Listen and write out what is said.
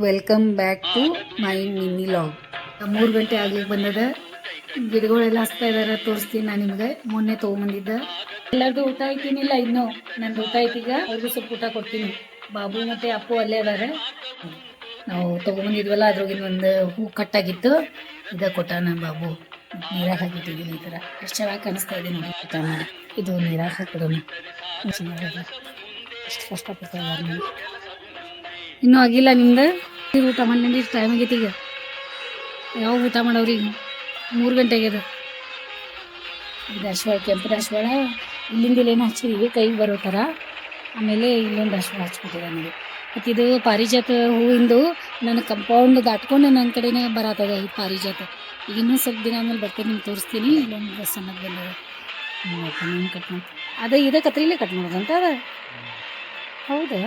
Welcome back to my mini log. 3 ಗಂಟೆ ಆಗ್ಲಿಕ್ಕೆ ಬಂದದ. ಗಿಡಗಳೆಲ್ಲ ಹಚ್ತಾ ಇದಾರೆ, ತೋರಿಸ್ತೀನಿ ನಾನು ನಿಮ್ಗೆ. ಮೊನ್ನೆ ತೊಗೊಂಬಂದಿದ್ದ ಎಲ್ಲರದು ಊಟ ಆಯ್ತೀನಿಲ್ಲ, ಇನ್ನು ನಂದು ಊಟ ಆಯ್ತೀಗ. ಅವ್ರಿಗೂ ಸ್ವಲ್ಪ ಊಟ ಕೊಡ್ತೀನಿ. ಬಾಬು ಮತ್ತೆ ಅಪ್ಪು ಅಲ್ಲೇ ಅದಾರೆ. ನಾವು ತೊಗೊಂಬಂದಿದ್ವಲ್ಲ, ಅದ್ರೊಳಗಿನ ಒಂದು ಹೂ ಕಟ್ಟಾಗಿತ್ತು, ಇದ ಕೊಟ್ಟ ನನ್ನ ಬಾಬು. ನೀರಾಗ ಹಾಕಿಟ್ಟಿದ್ದೀನಿ. ಈ ಥರ ಎಷ್ಟು ಚೆನ್ನಾಗಿ ಕಾಣಿಸ್ತಾ ಇದೆ ನೋಡಿ. ಊಟ ಮಾಡಿ ಇದು ನೀರಾಗ ಹಾಕಿಡೋಣ. ಎಷ್ಟು ಕಷ್ಟಪಡ್ತಾ ಇದ್ದಾರೆ ನೋಡಿ. ಇನ್ನೂ ಆಗಿಲ್ಲ ನಿಮ್ದು ಊಟ ಮಾಡಿ ಟೈಮ್ ಆಗೈತಿ. ಈಗ ಯಾವಾಗ ಊಟ ಮಾಡವ್ರಿ? 3 ಗಂಟೆ ಆಗ್ಯದ. ಇದು ದಾಸವಾಳ, ಕೆಂಪು ದಾಸವಾಳ. ಇಲ್ಲಿಂದ ಇಲ್ಲೇನು ಹಚ್ಚಿದೀವಿ ಕೈಗೆ ಬರೋ ಥರ. ಆಮೇಲೆ ಇಲ್ಲೊಂದು ದಾಸವಾಳ ಹಚ್ಬಿಟ್ಟಿದೆ ನೋಡಿ. ಮತ್ತು ಇದು ಪಾರಿಜಾತ ಹೂವಿಂದು ನನ್ನ ಕಂಪೌಂಡ್ ದಾಟ್ಕೊಂಡು ನನ್ನ ಕಡೆನೇ ಬರತ್ತದ ಈ ಪಾರಿಜಾತ. ಈಗ ಇನ್ನೂ ಸ್ವಲ್ಪ ದಿನ ಆಮೇಲೆ ಬರ್ತೇನೆ, ನಿಮ್ಗೆ ತೋರಿಸ್ತೀನಿ. ಇಲ್ಲೊಂದು ಸಣ್ಣಗೆ ಬಂದದ. ಕಟ್ ಮಾಡಿ ಅದೇ ಇದೇ ಕತ್ರಿಲೇ ಕಟ್ ಮಾಡೋದಂತ ಅದ. ಹೌದಾ?